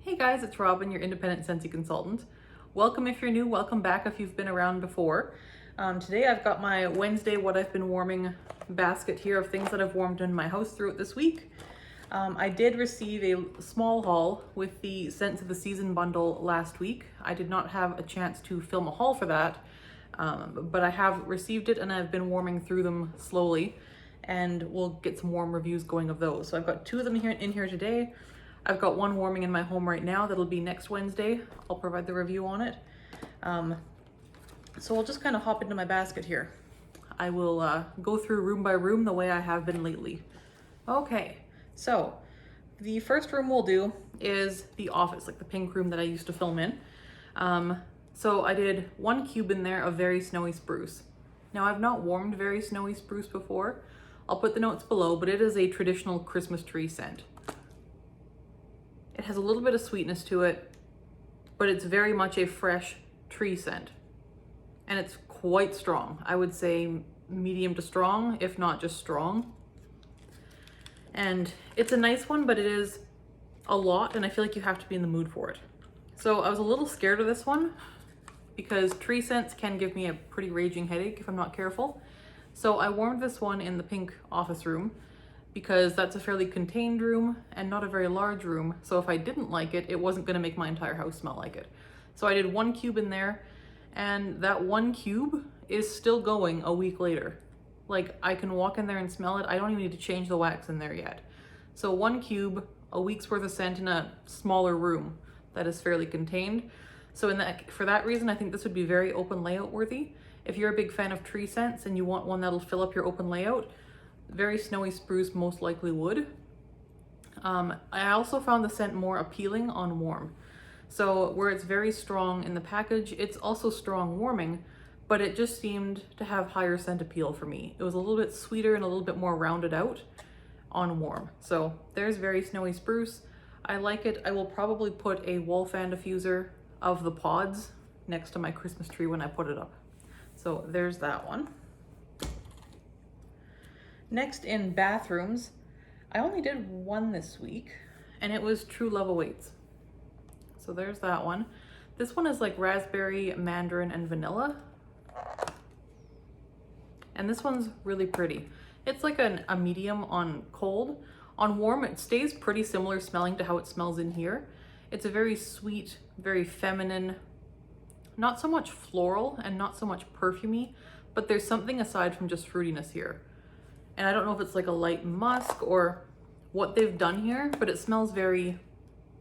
Hey guys, it's Robyn, your independent Scentsy consultant. Welcome if you're new, welcome back if you've been around before. Today I've got my Wednesday what I've been warming basket here of things that I've warmed in my house throughout this week. I did receive a small haul with the Scents of the Season bundle last week. I did not have a chance to film a haul for that, but I have received it and I've been warming through them slowly, and we'll get some warm reviews going of those. So I've got two of them in here today. I've got one warming in my home right now that'll be next Wednesday. I'll provide the review on it. So I'll just kind of hop into my basket here. I will go through room by room the way I have been lately. Okay, so the first room we'll do is the office, like the pink room that I used to film in. So I did 1 cube in there of Very Snowy Spruce. Now I've not warmed Very Snowy Spruce before. I'll put the notes below, but it is a traditional Christmas tree scent. It has a little bit of sweetness to it, but it's very much a fresh tree scent. And it's quite strong. I would say medium to strong, if not just strong. And it's a nice one, but it is a lot, and I feel like you have to be in the mood for it. So I was a little scared of this one because tree scents can give me a pretty raging headache if I'm not careful. So I warmed this one in the pink office room, because that's a fairly contained room and not a very large room. So if I didn't like it, it wasn't gonna make my entire house smell like it. So I did 1 cube in there, and that 1 cube is still going a week later. Like, I can walk in there and smell it. I don't even need to change the wax in there yet. So 1 cube, a week's worth of scent in a smaller room that is fairly contained. So for that reason, I think this would be very open layout worthy. If you're a big fan of tree scents and you want one that'll fill up your open layout, Very Snowy Spruce most likely would. I also found the scent more appealing on warm. So where it's very strong in the package, it's also strong warming, but it just seemed to have higher scent appeal for me. It was a little bit sweeter and a little bit more rounded out on warm. So there's Very Snowy Spruce. I like it. I will probably put a wall fan diffuser of the pods next to my Christmas tree when I put it up. So there's that one. Next, in bathrooms, I only did 1 this week, and it was True Love Awaits. So there's that one. This one is like raspberry, mandarin, and vanilla. And this one's really pretty. It's like a medium on cold. On warm, it stays pretty similar smelling to how it smells in here. It's a very sweet, very feminine, not so much floral and not so much perfumey, but there's something aside from just fruitiness here. And I don't know if it's like a light musk or what they've done here, but it smells very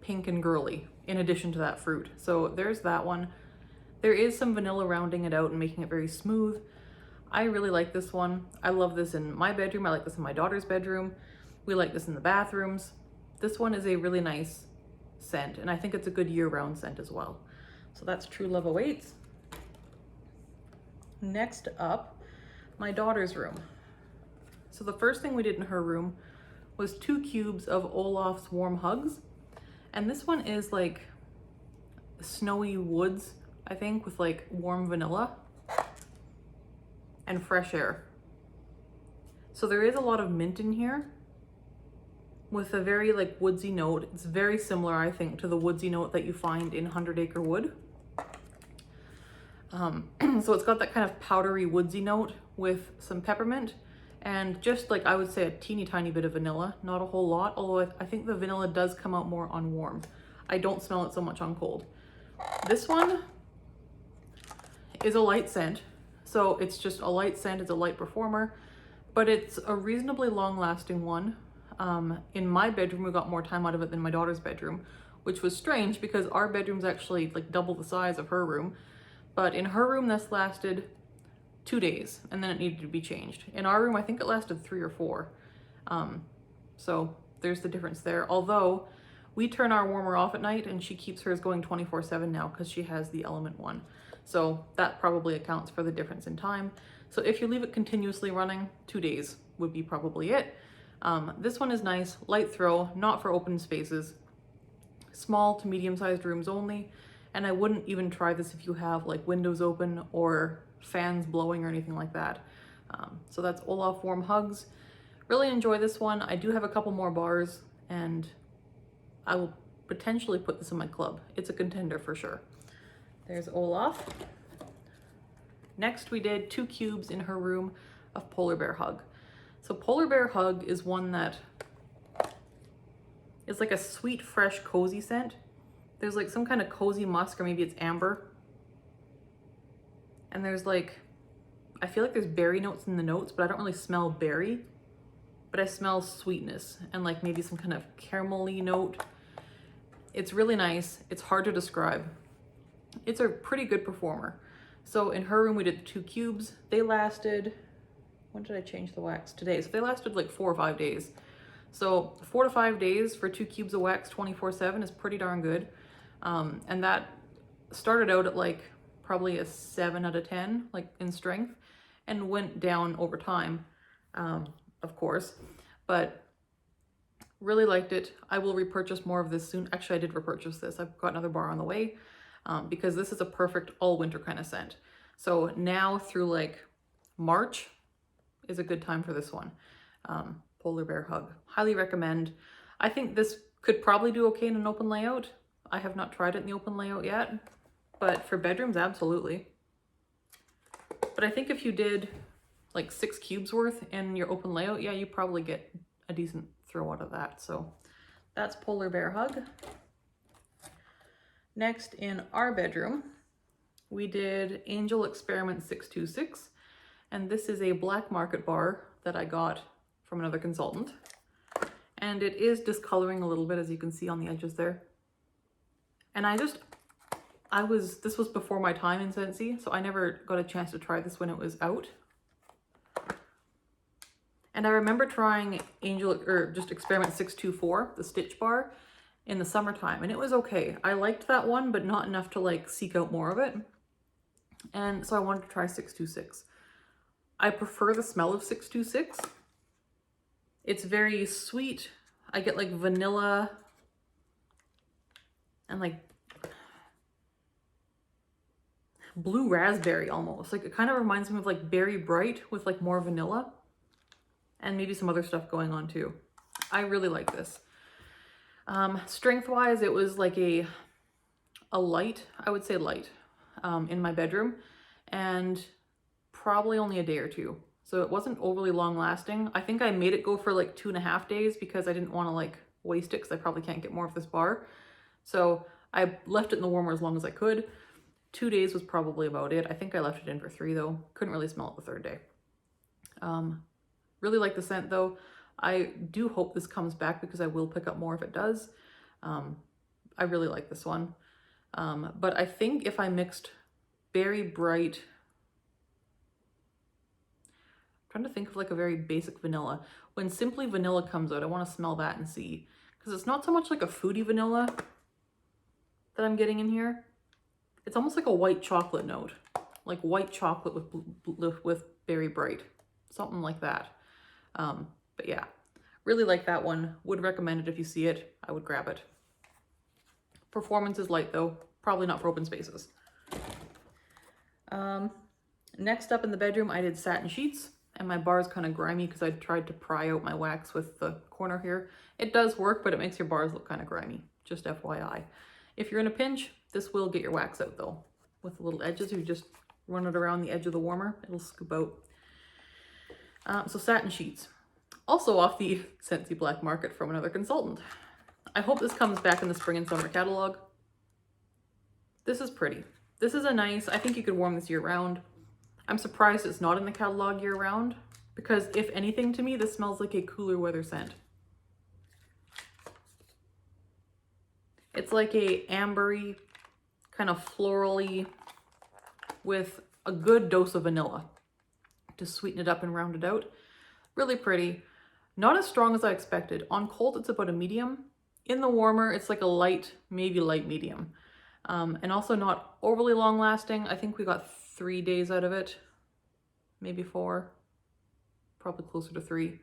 pink and girly in addition to that fruit. So there's that one. There is some vanilla rounding it out and making it very smooth. I really like this one. I love this in my bedroom. I like this in my daughter's bedroom. We like this in the bathrooms. This one is a really nice scent, and I think it's a good year-round scent as well. So that's True Love Awaits. Next up, my daughter's room. So the first thing we did in her room was 2 cubes of Olaf's Warm Hugs. And this one is like snowy woods, I think, with like warm vanilla and fresh air. So there is a lot of mint in here with a very like woodsy note. It's very similar, I think, to the woodsy note that you find in 100 Acre Wood. So it's got that kind of powdery woodsy note with some peppermint, and just like, I would say, a teeny tiny bit of vanilla, not a whole lot, although I think the vanilla does come out more on warm. I don't smell it so much on cold. This one is a light scent, so it's just a light scent, it's a light performer, but it's a reasonably long-lasting one. In my bedroom, we got more time out of it than my daughter's bedroom, which was strange because our bedroom's actually like double the size of her room, but in her room this lasted 2 days, and then it needed to be changed. In our room, I think it lasted 3 or 4. So there's the difference there. Although we turn our warmer off at night and she keeps hers going 24/7 now because she has the element one. So that probably accounts for the difference in time. So if you leave it continuously running, 2 days would be probably it. This one is nice, light throw, not for open spaces, small to medium-sized rooms only. And I wouldn't even try this if you have like windows open or fans blowing or anything like that. So that's Olaf Warm Hugs. Really enjoy this one. I do have a couple more bars, and I will potentially put this in my club. It's a contender for sure. There's Olaf. Next, we did 2 cubes in her room of Polar Bear Hug. So Polar Bear Hug is one that is like a sweet, fresh, cozy scent. There's like some kind of cozy musk, or maybe it's amber. And there's like, I feel like there's berry notes in the notes, but I don't really smell berry. But I smell sweetness and like maybe some kind of caramelly note. It's really nice. It's hard to describe. It's a pretty good performer. So in her room, we did 2 cubes. They lasted, when did I change the wax? Today. So they lasted like 4 or 5 days. So 4 to 5 days for 2 cubes of wax 24/7 is pretty darn good. And that started out at like probably a 7 out of 10, like in strength, and went down over time, of course, but really liked it. I will repurchase more of this soon. Actually, I did repurchase this. I've got another bar on the way, because this is a perfect all winter kind of scent. So now through like March is a good time for this one. Polar Bear Hug. Highly recommend. I think this could probably do okay in an open layout. I have not tried it in the open layout yet, but for bedrooms, absolutely. But I think if you did like 6 cubes worth in your open layout, yeah, you probably get a decent throw out of that. So that's Polar Bear Hug. Next, in our bedroom, we did Angel Experiment 626, and this is a black market bar that I got from another consultant, and it is discoloring a little bit, as you can see on the edges there. And this was before my time in Scentsy, so I never got a chance to try this when it was out. And I remember trying just Experiment 624, the stitch bar, in the summertime, and it was okay. I liked that one, but not enough to like seek out more of it. And so I wanted to try 626. I prefer the smell of 626. It's very sweet. I get like vanilla and like blue raspberry almost. Like it kind of reminds me of like Berry Bright with like more vanilla and maybe some other stuff going on too. I really like this. Strength wise, it was like a light, I would say light, in my bedroom, and probably only a day or 2. So it wasn't overly long lasting. I think I made it go for like 2.5 days because I didn't want to like waste it, because I probably can't get more of this bar. So I left it in the warmer as long as I could. 2 days was probably about it. I think I left it in for 3 though. Couldn't really smell it the 3rd day. Really like the scent though. I do hope this comes back because I will pick up more if it does. I really like this one. But I think if I mixed Berry Bright, I'm trying to think of like a very basic vanilla. When Simply Vanilla comes out, I want to smell that and see, because it's not so much like a foodie vanilla that I'm getting in here. It's almost like a white chocolate note, like white chocolate with Berry Bright, something like that. But yeah, really like that one. Would recommend it if you see it. I would grab it. Performance is light though, probably not for open spaces. Next up in the bedroom, I did satin sheets, and my bar is kind of grimy because I tried to pry out my wax with the corner here. It does work, but it makes your bars look kind of grimy, just FYI. If you're in a pinch, this will get your wax out though. With the little edges, you just run it around the edge of the warmer, it'll scoop out. So satin sheets. Also off the Scentsy Black Market from another consultant. I hope this comes back in the spring and summer catalog. This is pretty. This is a nice, I think you could warm this year round. I'm surprised it's not in the catalog year round, because if anything to me, this smells like a cooler weather scent. It's like a ambery, kind of florally, with a good dose of vanilla to sweeten it up and round it out. Really pretty. Not as strong as I expected. On cold, it's about a medium. In the warmer, it's like a light, maybe light medium. And also not overly long lasting. I think we got 3 days out of it, maybe 4, probably closer to 3.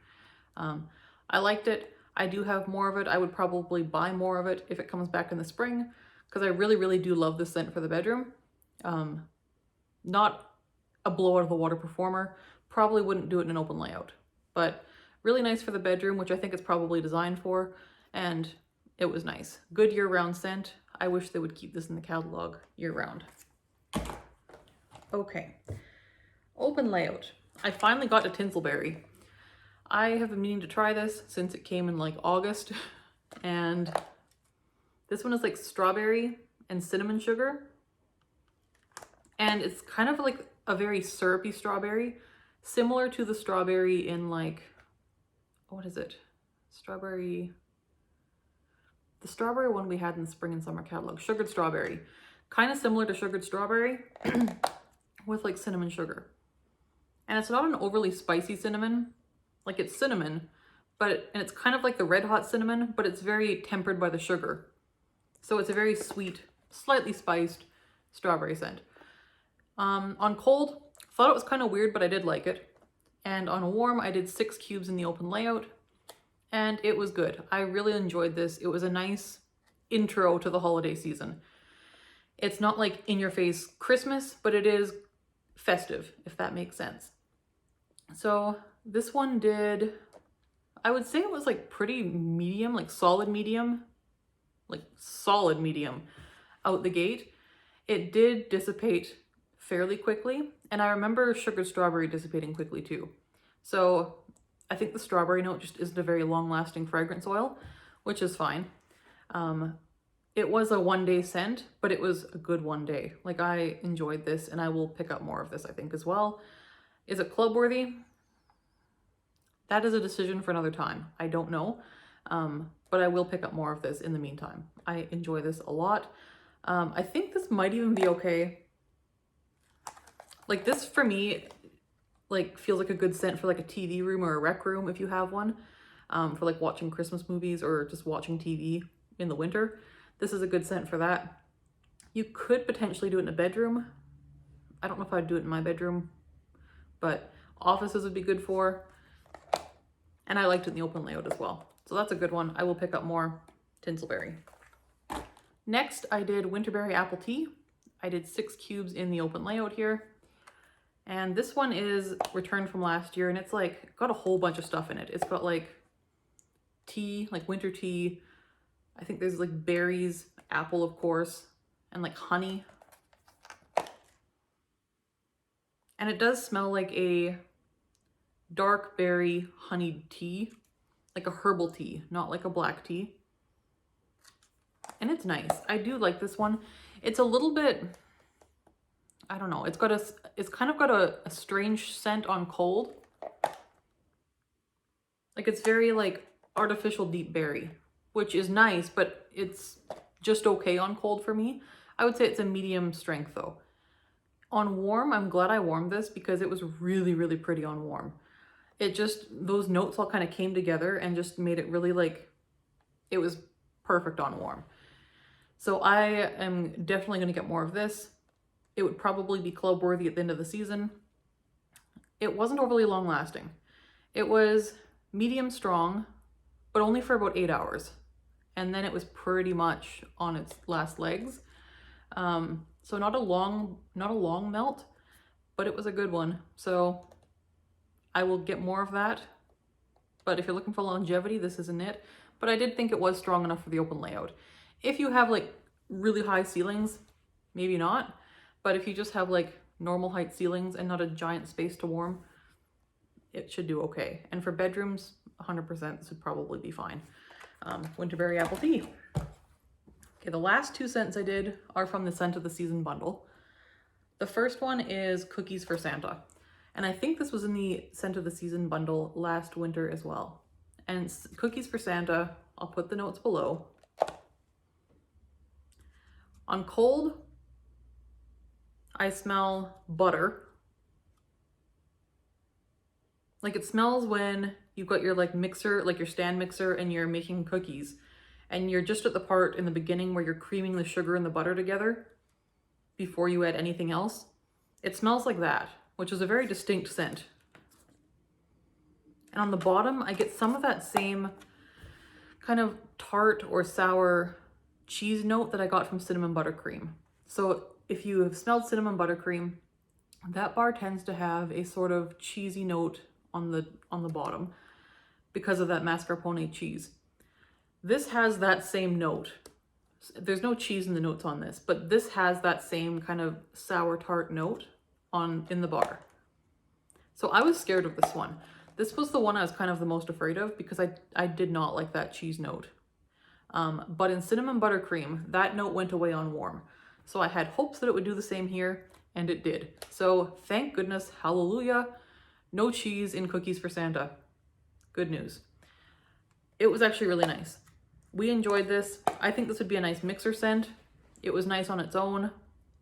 I liked it. I do have more of it. I would probably buy more of it if it comes back in the spring, because I really, really do love this scent for the bedroom. Not a blow out of the water performer. Probably wouldn't do it in an open layout, but really nice for the bedroom, which I think it's probably designed for, and it was nice. Good year-round scent. I wish they would keep this in the catalog year-round. Okay, open layout. I finally got to TINSELBERRY. I have been meaning to try this since it came in like August, and this one is like strawberry and cinnamon sugar, and it's kind of like a very syrupy strawberry, similar to the strawberry in like, what is it? The strawberry one we had in the spring and summer catalog, sugared strawberry. Kind of similar to sugared strawberry with like cinnamon sugar. And it's not an overly spicy cinnamon, like it's cinnamon, and it's kind of like the red hot cinnamon, but it's very tempered by the sugar. So it's a very sweet, slightly spiced strawberry scent. On cold, thought it was kind of weird, but I did like it. And on warm, I did 6 cubes in the open layout, and it was good. I really enjoyed this. It was a nice intro to the holiday season. It's not like in your face Christmas, but it is festive, if that makes sense. So this one did, I would say it was like pretty medium, like solid medium out the gate. It did dissipate fairly quickly, and I remember sugared strawberry dissipating quickly too. So I think the strawberry note just isn't a very long-lasting fragrance oil, which is fine. It was a one-day scent, but it was a good one day. Like, I enjoyed this, and I will pick up more of this, I think, as well. Is it club worthy? That is a decision for another time. I don't know, but I will pick up more of this in the meantime. I enjoy this a lot. I think this might even be okay. Like, this for me, like, feels like a good scent for like a TV room or a rec room if you have one, for like watching Christmas movies or just watching TV in the winter. This is a good scent for that. You could potentially do it in a bedroom. I don't know if I'd do it in my bedroom, but offices would be good for. And I liked it in the open layout as well. So that's a good one. I will pick up more TINSELBERRY. Next, I did Winterberry Apple Tea. I did 6 cubes in the open layout here. And this one is returned from last year, and it's like got a whole bunch of stuff in it. It's got like tea, like winter tea. I think there's like berries, apple, of course, and like honey. And it does smell like a dark berry honeyed tea, like a herbal tea, not like a black tea. And it's nice. I do like this one. It's a little bit, I don't know, it's kind of got a strange scent on cold. Like, it's very like artificial deep berry, which is nice, but it's just okay on cold for me. I would say it's a medium strength though. On warm, I'm glad I warmed this because it was really, really pretty on warm. It just, those notes all kind of came together and just made it really like, it was perfect on warm. So I am definitely going to get more of this. It would probably be club worthy at the end of the season. It wasn't overly long lasting. It was medium strong, but only for about 8 hours. And then it was pretty much on its last legs. So not a long melt, but it was a good one. So I will get more of that. But if you're looking for longevity, this isn't it. But I did think it was strong enough for the open layout. If you have like really high ceilings, maybe not. But if you just have like normal height ceilings and not a giant space to warm, it should do okay. And for bedrooms, 100% this would probably be fine. Winterberry Apple Tea. Okay, the last 2 scents I did are from the Scent of the Season bundle. The first one is Cookies for Santa. And I think this was in the Scent of the Season bundle last winter as well. And Cookies for Santa, I'll put the notes below. On cold, I smell butter. Like, it smells when you've got your like mixer, like your stand mixer, and you're making cookies. And you're just at the part in the beginning where you're creaming the sugar and the butter together before you add anything else. It smells like that, which is a very distinct scent. And on the bottom, I get some of that same kind of tart or sour cheese note that I got from cinnamon buttercream. So if you have smelled cinnamon buttercream, that bar tends to have a sort of cheesy note on the bottom because of that mascarpone cheese. This has that same note. There's no cheese in the notes on this, but this has that same kind of sour tart note in the bar. So I was scared of this one. This was the one I was kind of the most afraid of because I did not like that cheese note. But in cinnamon buttercream, that note went away on warm. So I had hopes that it would do the same here, and it did. So thank goodness, hallelujah, no cheese in cookies for Santa. Good news. It was actually really nice. We enjoyed this. I think this would be a nice mixer scent. It was nice on its own.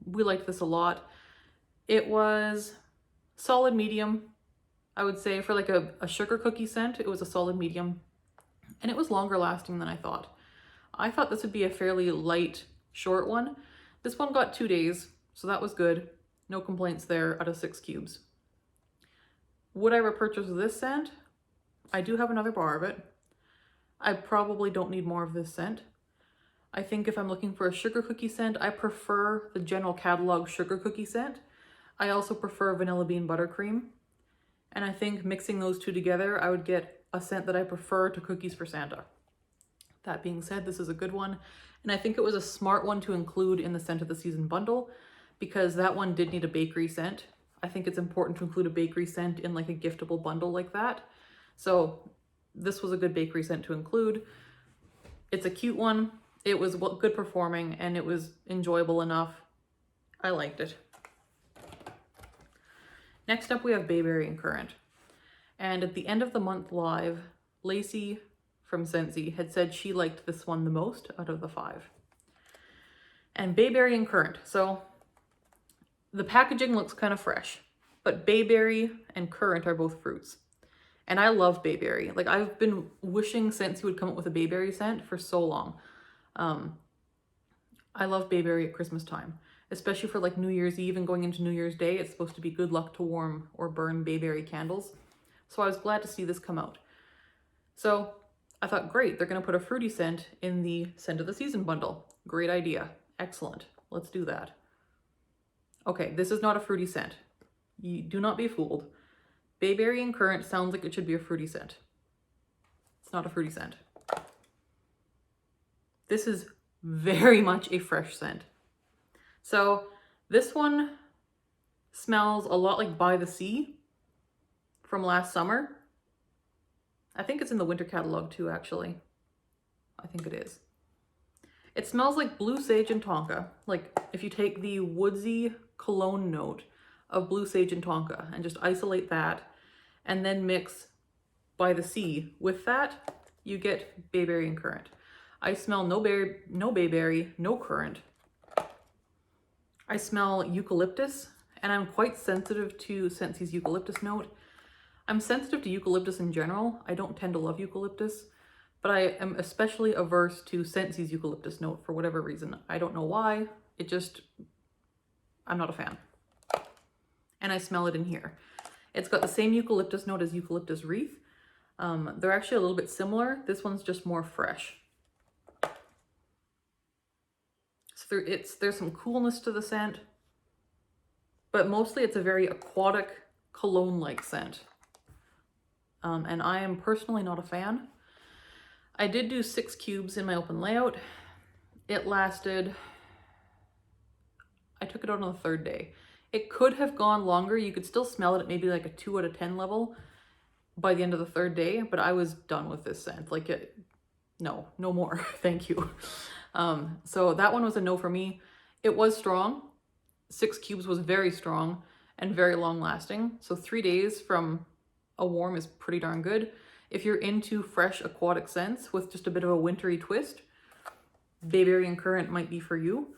We liked this a lot. It was solid medium, I would say. For like a sugar cookie scent, it was a solid medium. And it was longer lasting than I thought. I thought this would be a fairly light, short one. This one got 2 days, so that was good. No complaints there out of 6 cubes. Would I repurchase this scent? I do have another bar of it. I probably don't need more of this scent. I think if I'm looking for a sugar cookie scent, I prefer the general catalog sugar cookie scent. I also prefer vanilla bean buttercream. And I think mixing those two together, I would get a scent that I prefer to cookies for Santa. That being said, this is a good one. And I think it was a smart one to include in the scent of the season bundle because that one did need a bakery scent. I think it's important to include a bakery scent in like a giftable bundle like that. So this was a good bakery scent to include. It's a cute one. It was good performing and it was enjoyable enough. I liked it. Next up we have Bayberry and Currant. And at the end of the month live, Lacey from Scentsy had said she liked this one the most out of the 5. And Bayberry and Currant. So the packaging looks kind of fresh, but Bayberry and Currant are both fruits. And I love Bayberry. Like I've been wishing Scentsy would come up with a Bayberry scent for so long. I love Bayberry at Christmas time, especially for like New Year's Eve and going into New Year's Day. It's supposed to be good luck to warm or burn Bayberry candles. So I was glad to see this come out. So I thought, great, they're gonna put a fruity scent in the scent of the season bundle. Great idea, excellent, let's do that. Okay, this is not a fruity scent. You do not be fooled. Bayberry and Currant sounds like it should be a fruity scent. It's not a fruity scent. This is very much a fresh scent. So this one smells a lot like By the Sea from last summer. I think it's in the winter catalog too, actually. I think it is. It smells like blue sage and tonka. Like if you take the woodsy cologne note of blue sage and tonka and just isolate that and then mix By the Sea with that, you get Bayberry and Currant. I smell no bayberry, no currant. I smell eucalyptus, and I'm quite sensitive to Scentsy's eucalyptus note. I'm sensitive to eucalyptus in general. I don't tend to love eucalyptus, but I am especially averse to Scentsy's eucalyptus note for whatever reason. I don't know why. I'm not a fan. And I smell it in here. It's got the same eucalyptus note as eucalyptus wreath. They're actually a little bit similar. This one's just more fresh. So there's some coolness to the scent, but mostly it's a very aquatic cologne-like scent. And I am personally not a fan. I did do 6 cubes in my open layout. It lasted, I took it out on the 3rd day. It could have gone longer. You could still smell it at maybe like a 2 out of 10 level by the end of the 3rd day, but I was done with this scent. Like no more, thank you. So that one was a no for me. It was strong. 6 cubes was very strong and very long lasting. So 3 days from a warm is pretty darn good. If you're into fresh aquatic scents with just a bit of a wintry twist, Bayberry and Currant might be for you.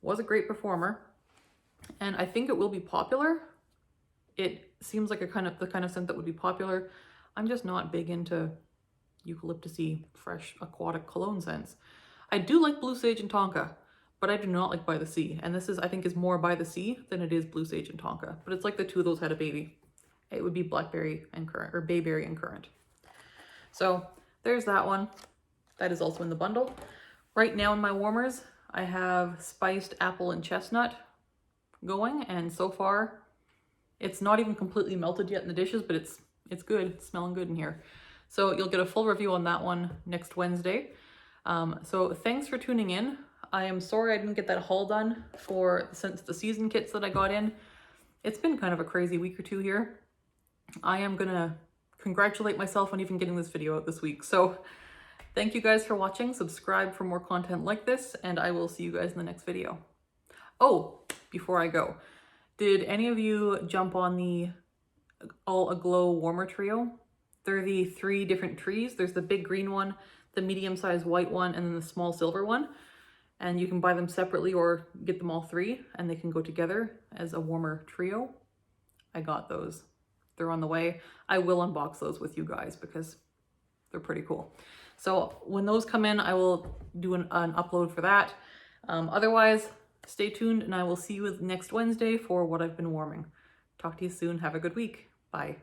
Was a great performer, and I think it will be popular. It seems like the kind of scent that would be popular. I'm just not big into eucalyptus-y, fresh aquatic cologne scents. I do like blue sage and tonka, but I do not like By the Sea. And this I think is more By the Sea than it is blue sage and tonka. But it's like the two of those had a baby. It would be blackberry and currant, or Bayberry and Currant. So there's that one. That is also in the bundle. Right now in my warmers, I have spiced apple and chestnut going, and so far it's not even completely melted yet in the dishes, but it's good. It's smelling good in here. So you'll get a full review on that one next Wednesday. So thanks for tuning in. I am sorry I didn't get that haul done for the season kits that I got in. It's been kind of a crazy week or two here. I am gonna congratulate myself on even getting this video out this week. So thank you guys for watching. Subscribe for more content like this, and I will see you guys in the next video. Oh, before I go, did any of you jump on the All Aglow Warmer Trio? They're the 3 different trees. There's the big green one, the medium-sized white one, and then the small silver one. And you can buy them separately or get them all 3, and they can go together as a warmer trio. I got those. They're on the way. I will unbox those with you guys because they're pretty cool. So when those come in, I will do an upload for that. Otherwise, stay tuned, and I will see you next Wednesday for what I've been warming. Talk to you soon. Have a good week. Bye.